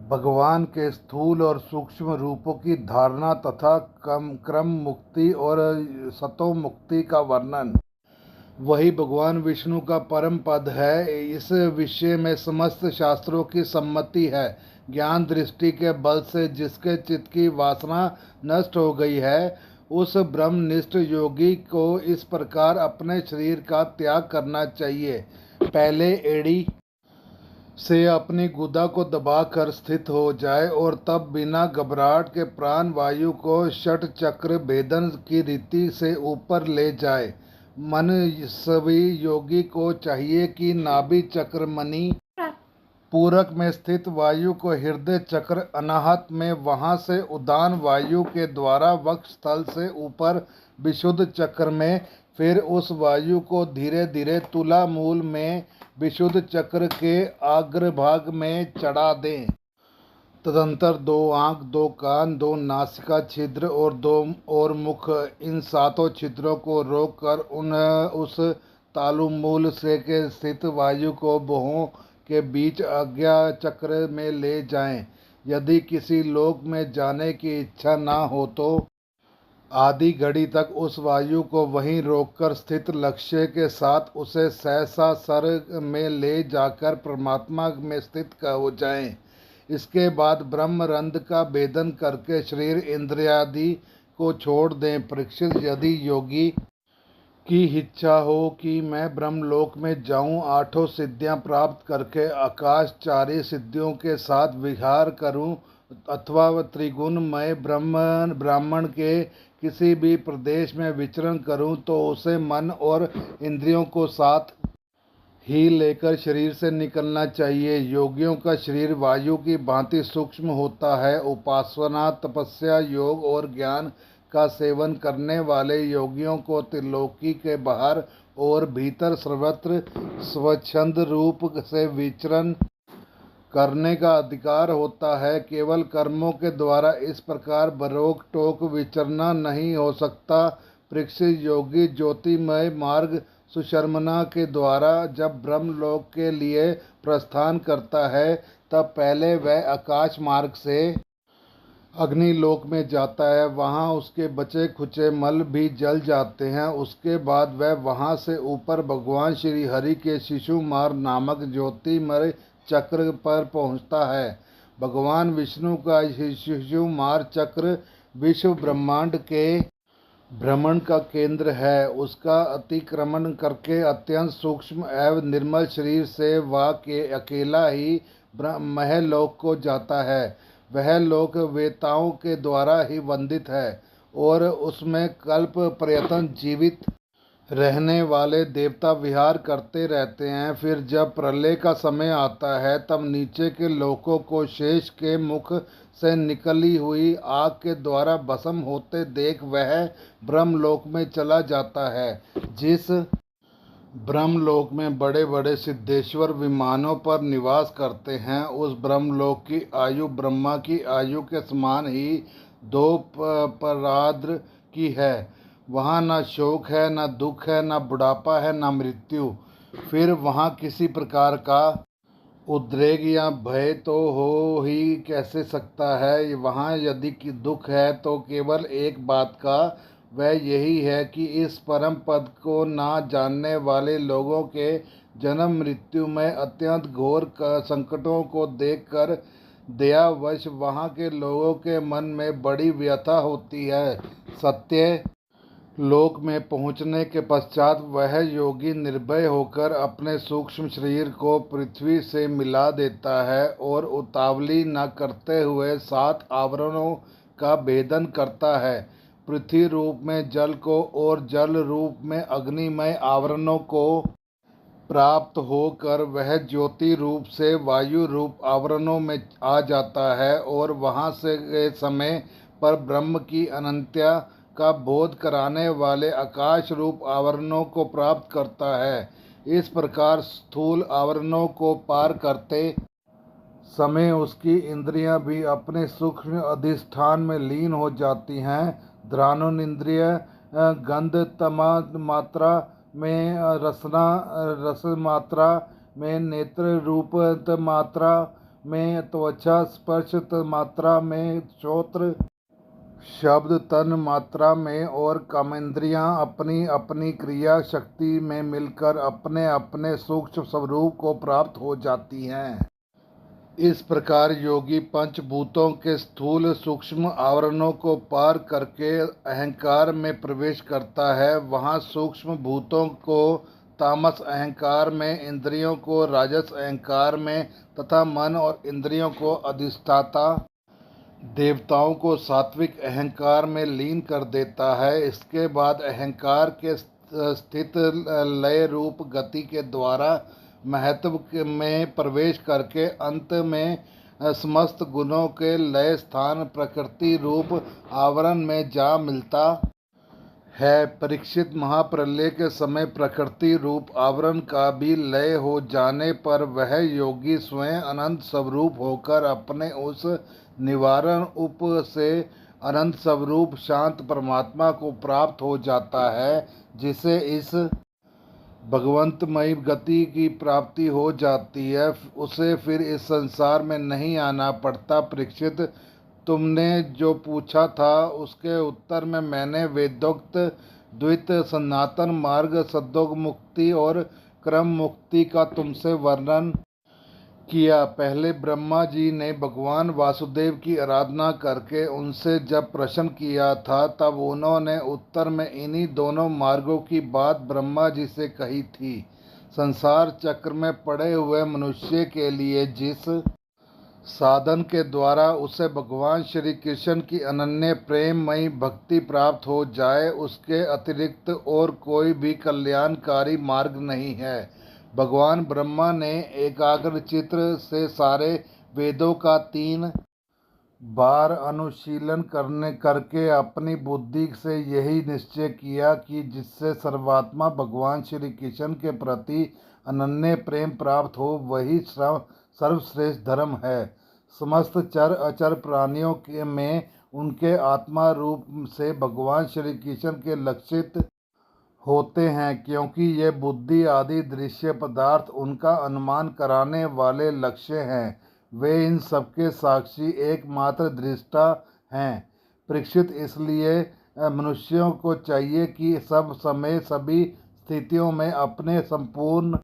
भगवान के स्थूल और सूक्ष्म रूपों की धारणा तथा क्रम मुक्ति और सतो मुक्ति का वर्णन। वही भगवान विष्णु का परम पद है। इस विषय में समस्त शास्त्रों की सम्मति है। ज्ञान दृष्टि के बल से जिसके चित्त की वासना नष्ट हो गई है, उस ब्रह्मनिष्ठ योगी को इस प्रकार अपने शरीर का त्याग करना चाहिए। पहले एड़ी से अपनी गुदा को दबाकर स्थित हो जाए और तब बिना घबराहट के प्राण वायु को षट चक्र भेदन की रीति से ऊपर ले जाए। मन सभी योगी को चाहिए कि नाभि चक्र मणि पूरक में स्थित वायु को हृदय चक्र अनाहत में, वहां से उदान वायु के द्वारा वक्ष स्थल से ऊपर विशुद्ध चक्र में, फिर उस वायु को धीरे धीरे तुला मूल में विशुद्ध चक्र के अग्रभाग में चढ़ा दें। तदंतर 2 आँख, 2 कान, 2 नासिका छिद्र और 2 और मुख, इन सातों छिद्रों को रोककर उस तालु मूल से के स्थित वायु को भुवों के बीच आज्ञा चक्र में ले जाएं। यदि किसी लोक में जाने की इच्छा ना हो तो आधी घड़ी तक उस वायु को वहीं रोककर स्थित लक्ष्य के साथ उसे सहसा सर में ले जाकर परमात्मा में स्थित हो जाएं। इसके बाद ब्रह्मरंध्र का भेदन करके शरीर इंद्रियादि को छोड़ दें। परीक्षित, यदि योगी की इच्छा हो कि मैं ब्रह्मलोक में जाऊं, 8 सिद्धियां प्राप्त करके आकाशचारी सिद्धियों के साथ विहार करूं, अथवा त्रिगुणमय ब्राह्मण के किसी भी प्रदेश में विचरण करूं, तो उसे मन और इंद्रियों को साथ ही लेकर शरीर से निकलना चाहिए। योगियों का शरीर वायु की भांति सूक्ष्म होता है। उपासना, तपस्या, योग और ज्ञान का सेवन करने वाले योगियों को त्रिलोकी के बाहर और भीतर सर्वत्र स्वच्छंद रूप से विचरण करने का अधिकार होता है। केवल कर्मों के द्वारा इस प्रकार बरोक टोक विचरना नहीं हो सकता। परीक्षित, योगी ज्योतिमय मार्ग सुशर्मना के द्वारा जब ब्रह्मलोक के लिए प्रस्थान करता है, तब पहले वह आकाश मार्ग से अग्निलोक में जाता है। वहाँ उसके बचे खुचे मल भी जल जाते हैं। उसके बाद वह वहाँ से ऊपर भगवान श्री हरि के शिशुमार नामक ज्योतिमय चक्र पर पहुँचता है। भगवान विष्णु का शिशुमार चक्र विश्व ब्रह्मांड के भ्रमण का केंद्र है। उसका अतिक्रमण करके अत्यंत सूक्ष्म एवं निर्मल शरीर से वह के अकेला ही महलोक को जाता है। वह लोक वेताओं के द्वारा ही वंदित है और उसमें कल्प पर्यंत जीवित रहने वाले देवता विहार करते रहते हैं। फिर जब प्रलय का समय आता है, तब नीचे के लोकों को शेष के मुख से निकली हुई आग के द्वारा भस्म होते देख वह ब्रह्मलोक में चला जाता है। जिस ब्रह्मलोक में बड़े बड़े सिद्धेश्वर विमानों पर निवास करते हैं, उस ब्रह्मलोक की आयु ब्रह्मा की आयु के समान ही 2 पराद्र की है। वहाँ न शोक है, न दुख है, न बुढ़ापा है, न मृत्यु। फिर वहाँ किसी प्रकार का उद्रेक या भय तो हो ही कैसे सकता है। वहाँ यदि दुख है तो केवल एक बात का, वह यही है कि इस परम पद को ना जानने वाले लोगों के जन्म मृत्यु में अत्यंत घोर संकटों को देखकर दयावश वहाँ के लोगों के मन में बड़ी व्यथा होती है। सत्य लोक में पहुँचने के पश्चात वह योगी निर्भय होकर अपने सूक्ष्म शरीर को पृथ्वी से मिला देता है और उतावली न करते हुए 7 आवरणों का भेदन करता है। पृथ्वी रूप में जल को और जल रूप में अग्निमय आवरणों को प्राप्त होकर वह ज्योति रूप से वायु रूप आवरणों में आ जाता है और वहाँ से समय पर ब्रह्म की अनंतता का बोध कराने वाले आकाश रूप आवरणों को प्राप्त करता है। इस प्रकार स्थूल आवरणों को पार करते समय उसकी इंद्रियां भी अपने सूक्ष्म अधिष्ठान में लीन हो जाती हैं। घ्राणेन्द्रिय गंध मात्रा में, रस मात्रा में, नेत्र रूप मात्रा में त्वचा स्पर्श मात्रा में, श्रोत्र शब्द तन मात्रा में और कामेंद्रियां अपनी अपनी क्रिया शक्ति में मिलकर अपने अपने सूक्ष्म स्वरूप को प्राप्त हो जाती हैं। इस प्रकार योगी पंचभूतों के स्थूल सूक्ष्म आवरणों को पार करके अहंकार में प्रवेश करता है। वहाँ सूक्ष्म भूतों को तामस अहंकार में, इंद्रियों को राजस अहंकार में तथा मन और इंद्रियों को अधिष्ठाता देवताओं को सात्विक अहंकार में लीन कर देता है। इसके बाद अहंकार के स्थित लय रूप गति के द्वारा महत्व में प्रवेश करके अंत में समस्त गुणों के लय स्थान प्रकृति रूप आवरण में जा मिलता है। परीक्षित, महाप्रलय के समय प्रकृति रूप आवरण का भी लय हो जाने पर वह योगी स्वयं अनंत स्वरूप होकर अपने उस निवारण उप से अनंत स्वरूप शांत परमात्मा को प्राप्त हो जाता है, जिसे इस भगवंतमयी गति की प्राप्ति हो जाती है। उसे फिर इस संसार में नहीं आना पड़ता। परीक्षित, तुमने जो पूछा था उसके उत्तर में मैंने वेदोक्त द्वैत सनातन मार्ग, सद्योग मुक्ति और क्रम मुक्ति का तुमसे वर्णन किया। पहले ब्रह्मा जी ने भगवान वासुदेव की आराधना करके उनसे जब प्रश्न किया था, तब उन्होंने उत्तर में इन्हीं दोनों मार्गों की बात ब्रह्मा जी से कही थी। संसार चक्र में पड़े हुए मनुष्य के लिए जिस साधन के द्वारा उसे भगवान श्री कृष्ण की अनन्य प्रेममयी भक्ति प्राप्त हो जाए, उसके अतिरिक्त और कोई भी कल्याणकारी मार्ग नहीं है। भगवान ब्रह्मा ने एकाग्र चित्र से सारे वेदों का 3 बार अनुशीलन करके अपनी बुद्धि से यही निश्चय किया कि जिससे सर्वात्मा भगवान श्री कृष्ण के प्रति अनन्य प्रेम प्राप्त हो, वही सर्वश्रेष्ठ धर्म है। समस्त चर अचर प्राणियों में उनके आत्मा रूप से भगवान श्री कृष्ण के लक्षित होते हैं, क्योंकि ये बुद्धि आदि दृश्य पदार्थ उनका अनुमान कराने वाले लक्ष्य हैं। वे इन सबके साक्षी एकमात्र दृष्टा हैं। परीक्षित, इसलिए मनुष्यों को चाहिए कि सब समय सभी स्थितियों में अपने संपूर्ण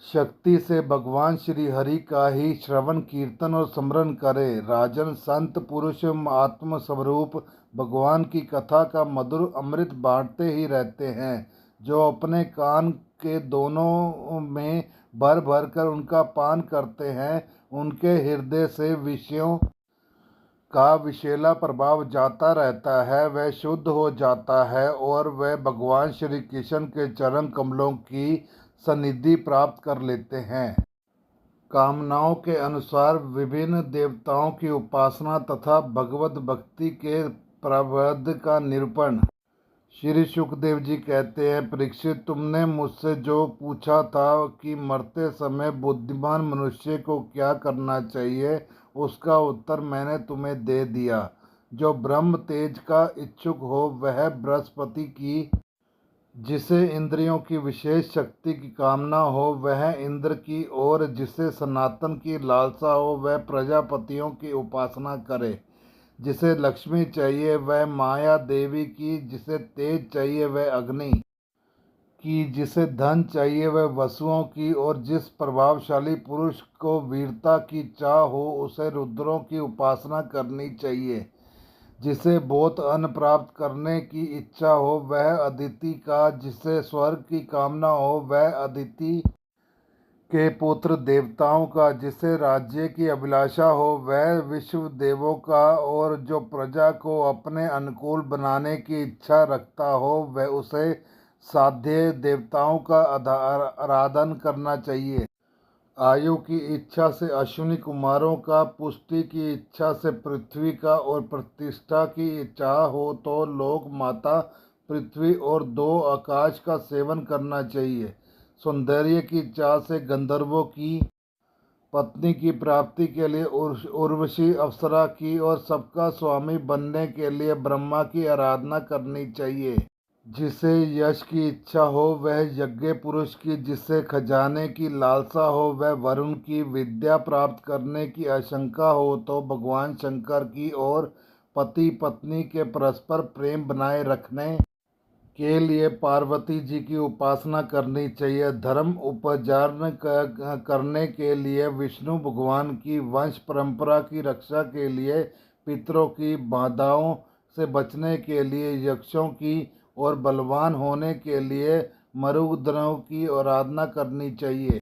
शक्ति से भगवान श्री हरि का ही श्रवण कीर्तन और स्मरण करे। राजन, संत पुरुष आत्म स्वरूप भगवान की कथा का मधुर अमृत बांटते ही रहते हैं। जो अपने कान के दोनों में भर भर कर उनका पान करते हैं, उनके हृदय से विषयों का विषैला प्रभाव जाता रहता है, वह शुद्ध हो जाता है और वह भगवान श्री कृष्ण के चरण कमलों की सन्निधि प्राप्त कर लेते हैं। कामनाओं के अनुसार विभिन्न देवताओं की उपासना तथा भगवत भक्ति के प्रबंध का निरूपण। श्री सुखदेव जी कहते हैं, परीक्षित, तुमने मुझसे जो पूछा था कि मरते समय बुद्धिमान मनुष्य को क्या करना चाहिए, उसका उत्तर मैंने तुम्हें दे दिया। जो ब्रह्म तेज का इच्छुक हो वह बृहस्पति की, जिसे इंद्रियों की विशेष शक्ति की कामना हो वह इंद्र की, और जिसे सनातन की लालसा हो वह प्रजापतियों की उपासना करे। जिसे लक्ष्मी चाहिए वह माया देवी की, जिसे तेज चाहिए वह अग्नि की, जिसे धन चाहिए वह वसुओं की, और जिस प्रभावशाली पुरुष को वीरता की चाह हो उसे रुद्रों की उपासना करनी चाहिए। जिसे बहुत अन्न प्राप्त करने की इच्छा हो वह अदिति का, जिसे स्वर्ग की कामना हो वह अदिति के पुत्र देवताओं का, जिसे राज्य की अभिलाषा हो वह विश्व देवों का, और जो प्रजा को अपने अनुकूल बनाने की इच्छा रखता हो वह उसे साध्य देवताओं का आराधन करना चाहिए। आयु की इच्छा से अश्विनी कुमारों का, पुष्टि की इच्छा से पृथ्वी का, और प्रतिष्ठा की इच्छा हो तो लोक माता पृथ्वी और 2 आकाश का सेवन करना चाहिए। सौंदर्य की चाह से गंधर्वों की, पत्नी की प्राप्ति के लिए उर्वशी अप्सरा की, और सबका स्वामी बनने के लिए ब्रह्मा की आराधना करनी चाहिए। जिसे यश की इच्छा हो वह यज्ञ पुरुष की, जिसे खजाने की लालसा हो वह वरुण की, विद्या प्राप्त करने की आशंका हो तो भगवान शंकर की, और पति पत्नी के परस्पर प्रेम बनाए रखने के लिए पार्वती जी की उपासना करनी चाहिए। धर्म उपार्जन करने के लिए विष्णु भगवान की, वंश परंपरा की रक्षा के लिए, पितरों की बाधाओं से बचने के लिए यक्षों की, और बलवान होने के लिए मरुदगणों की आराधना करनी चाहिए।